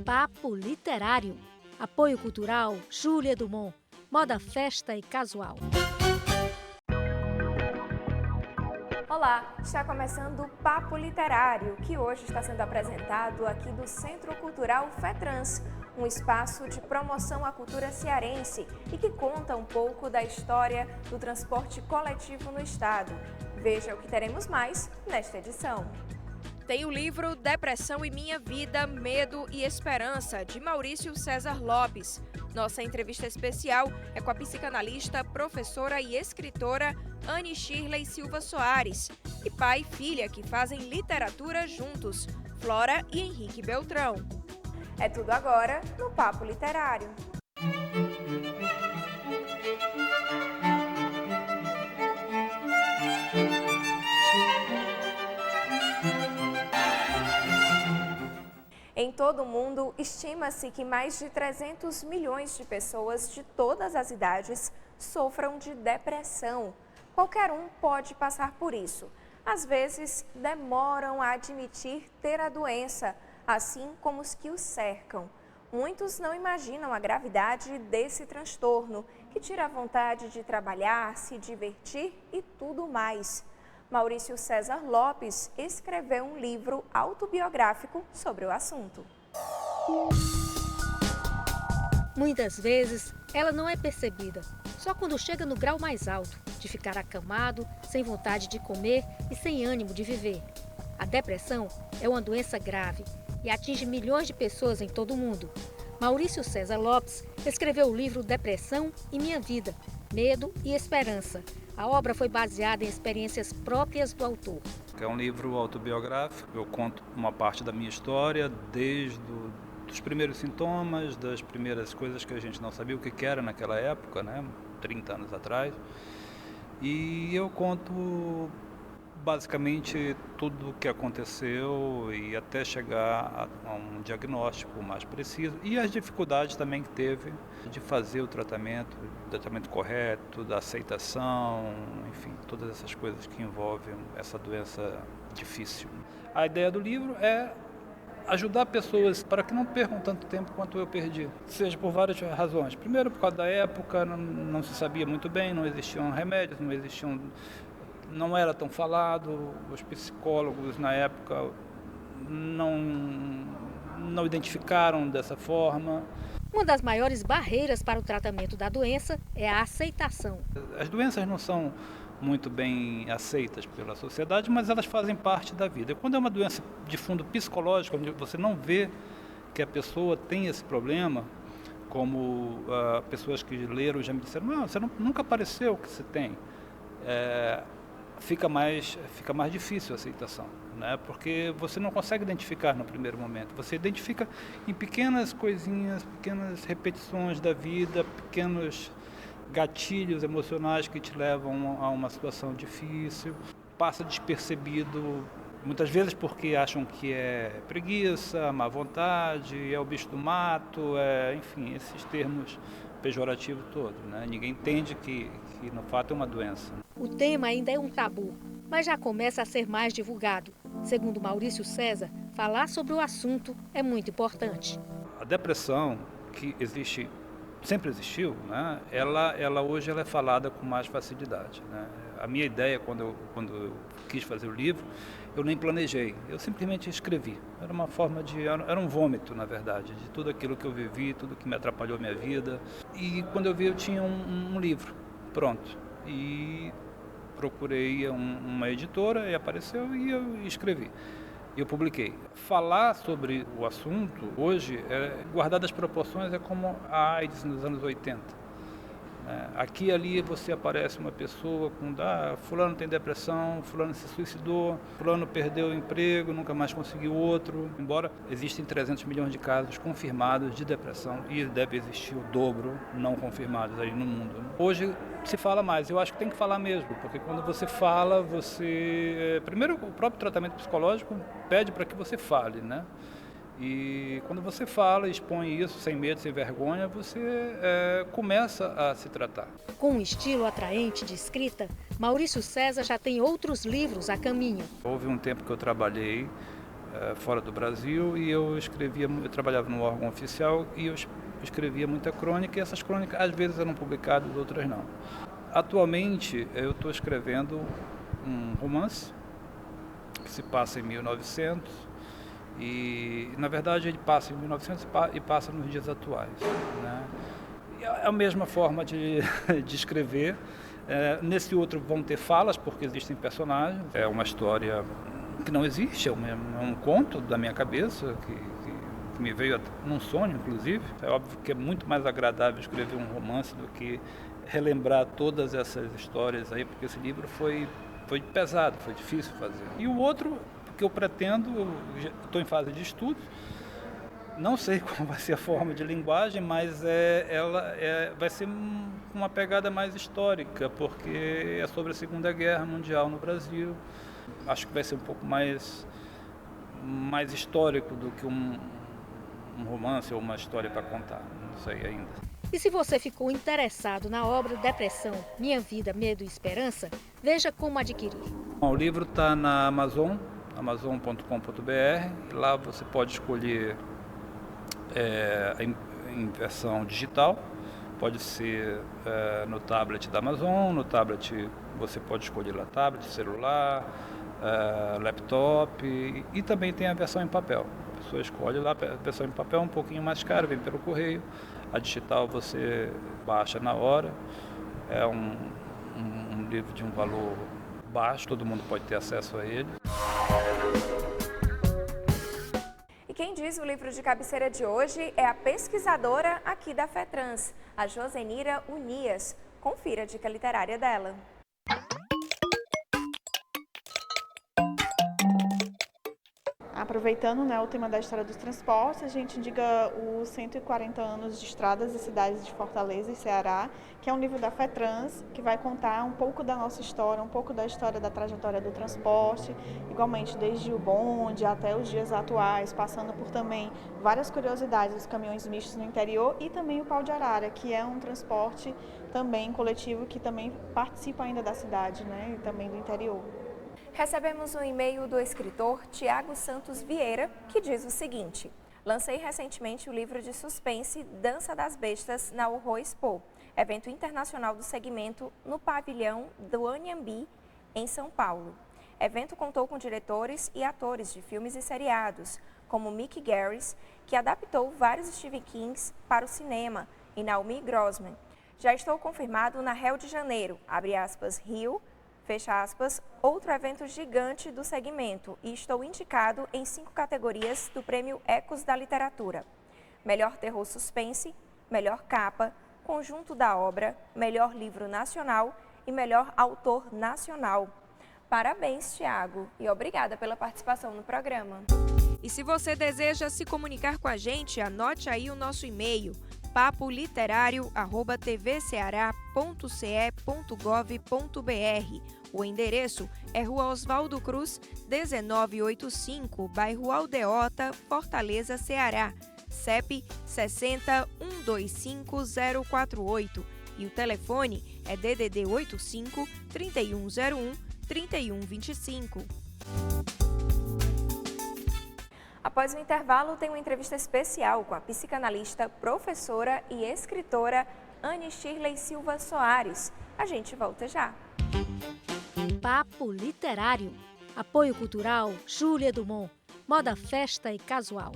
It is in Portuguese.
Papo Literário. Apoio cultural Júlia Dumont. Moda, festa e casual. Olá, está começando o Papo Literário, que hoje está sendo apresentado aqui do Centro Cultural FETRANS, um espaço de promoção à cultura cearense e que conta um pouco da história do transporte coletivo no estado. Veja o que teremos mais nesta edição. Tem o livro Depressão e Minha Vida, Medo e Esperança, de Maurício César Lopes. Nossa entrevista especial é com a psicanalista, professora e escritora Anne Shirley Silva Soares e pai e filha que fazem literatura juntos, Flora e Henrique Beltrão. É tudo agora no Papo Literário. Em todo o mundo, estima-se que mais de 300 milhões de pessoas de todas as idades sofram de depressão. Qualquer um pode passar por isso. Às vezes, demoram a admitir ter a doença, assim como os que os cercam. Muitos não imaginam a gravidade desse transtorno, que tira a vontade de trabalhar, se divertir e tudo mais. Maurício César Lopes escreveu um livro autobiográfico sobre o assunto. Muitas vezes, ela não é percebida, só quando chega no grau mais alto, de ficar acamado, sem vontade de comer e sem ânimo de viver. A depressão é uma doença grave e atinge milhões de pessoas em todo o mundo. Maurício César Lopes escreveu o livro Depressão e Minha Vida, Medo e Esperança. A obra foi baseada em experiências próprias do autor. É um livro autobiográfico, eu conto uma parte da minha história, desde os primeiros sintomas, das primeiras coisas que a gente não sabia o que era naquela época, 30 anos atrás. E eu conto basicamente tudo o que aconteceu e até chegar a um diagnóstico mais preciso e as dificuldades também que teve de fazer o tratamento correto, da aceitação, enfim, todas essas coisas que envolvem essa doença difícil. A ideia do livro é ajudar pessoas para que não percam tanto tempo quanto eu perdi, seja por várias razões. Primeiro, por causa da época, não se sabia muito bem, não existiam remédios, não era tão falado, os psicólogos na época não identificaram dessa forma. Uma das maiores barreiras para o tratamento da doença é a aceitação. As doenças não são muito bem aceitas pela sociedade, mas elas fazem parte da vida. Quando é uma doença de fundo psicológico, onde você não vê que a pessoa tem esse problema, como pessoas que leram já me disseram, não, você nunca apareceu que você tem. Fica mais difícil a aceitação, porque você não consegue identificar no primeiro momento. Você identifica em pequenas coisinhas, pequenas repetições da vida, pequenos gatilhos emocionais que te levam a uma situação difícil. Passa despercebido, muitas vezes porque acham que é preguiça, má vontade, é o bicho do mato, enfim, esses termos pejorativos todos. Ninguém entende que no fato é uma doença. O tema ainda é um tabu, mas já começa a ser mais divulgado. Segundo Maurício César, falar sobre o assunto é muito importante. A depressão, que sempre existiu, ela hoje é falada com mais facilidade. A minha ideia, quando eu quis fazer o livro, eu nem planejei, eu simplesmente escrevi. Era um vômito, na verdade, de tudo aquilo que eu vivi, tudo que me atrapalhou a minha vida. E quando eu vi, eu tinha um livro pronto. E procurei uma editora e apareceu e eu escrevi. Eu publiquei. Falar sobre o assunto hoje, guardadas as proporções, é como a AIDS nos anos 80. Aqui e ali você aparece uma pessoa com fulano tem depressão, fulano se suicidou, fulano perdeu o emprego, nunca mais conseguiu outro. Embora existem 300 milhões de casos confirmados de depressão e deve existir o dobro não confirmados aí no mundo. Hoje se fala mais, eu acho que tem que falar mesmo, porque quando você fala, primeiro o próprio tratamento psicológico pede para que você fale, E quando você fala, expõe isso sem medo, sem vergonha, você começa a se tratar. Com um estilo atraente de escrita, Maurício César já tem outros livros a caminho. Houve um tempo que eu trabalhei fora do Brasil, e eu trabalhava no órgão oficial e eu escrevia muita crônica, e essas crônicas às vezes eram publicadas, outras não. Atualmente eu estou escrevendo um romance que se passa em 1900 e, na verdade, ele passa em 1900 e passa nos dias atuais, né? É a mesma forma de escrever. Nesse outro vão ter falas, porque existem personagens. É uma história que não existe, é um conto da minha cabeça, que me veio num sonho, inclusive. É óbvio que é muito mais agradável escrever um romance do que relembrar todas essas histórias aí, porque esse livro foi pesado, foi difícil fazer. E o outro que eu pretendo, estou em fase de estudo, não sei qual vai ser a forma de linguagem, mas vai ser uma pegada mais histórica, porque é sobre a Segunda Guerra Mundial no Brasil. Acho que vai ser um pouco mais histórico do que um romance ou uma história para contar, não sei ainda. E se você ficou interessado na obra Depressão, Minha Vida, Medo e Esperança, veja como adquirir. O livro está na Amazon, amazon.com.br. Lá você pode escolher em versão digital, pode ser no tablet da Amazon, no tablet você pode escolher lá tablet, celular, laptop, e também tem a versão em papel. A pessoa escolhe lá, a versão em papel é um pouquinho mais cara, vem pelo correio. A digital você baixa na hora, é um livro de um valor baixo, todo mundo pode ter acesso a ele. E quem diz o livro de cabeceira de hoje é a pesquisadora aqui da FETRANS, a Josenira Unias. Confira a dica literária dela. Aproveitando, né, o tema da história dos transportes, a gente indica os 140 anos de estradas e cidades de Fortaleza e Ceará, que é um livro da FETRANS, que vai contar um pouco da nossa história, um pouco da história da trajetória do transporte, igualmente desde o bonde até os dias atuais, passando por também várias curiosidades dos caminhões mistos no interior e também o pau de arara, que é um transporte também coletivo que também participa ainda da cidade, né, e também do interior. Recebemos um e-mail do escritor Tiago Santos Vieira, que diz o seguinte: lancei recentemente o livro de suspense Dança das Bestas na Horror Expo, evento internacional do segmento no pavilhão do Anhembi, em São Paulo. Evento contou com diretores e atores de filmes e seriados, como Mick Garris, que adaptou vários Stephen Kings para o cinema, e Naomi Grossman. Já estou confirmado na Rio de Janeiro, Rio, fecha aspas, outro evento gigante do segmento, e estou indicado em 5 categorias do Prêmio Ecos da Literatura: Melhor Terror Suspense, Melhor Capa, Conjunto da Obra, Melhor Livro Nacional e Melhor Autor Nacional. Parabéns, Tiago, e obrigada pela participação no programa. E se você deseja se comunicar com a gente, anote aí o nosso e-mail: papoliterário@tvceara.ce.gov.br. O endereço é Rua Oswaldo Cruz, 1985, bairro Aldeota, Fortaleza, Ceará. CEP 60-125-048 e o telefone é DDD 85 3101 3125. Após o intervalo, tem uma entrevista especial com a psicanalista, professora e escritora Anne Shirley Silva Soares. A gente volta já. Papo Literário. Apoio Cultural Júlia Dumont. Moda, festa e casual.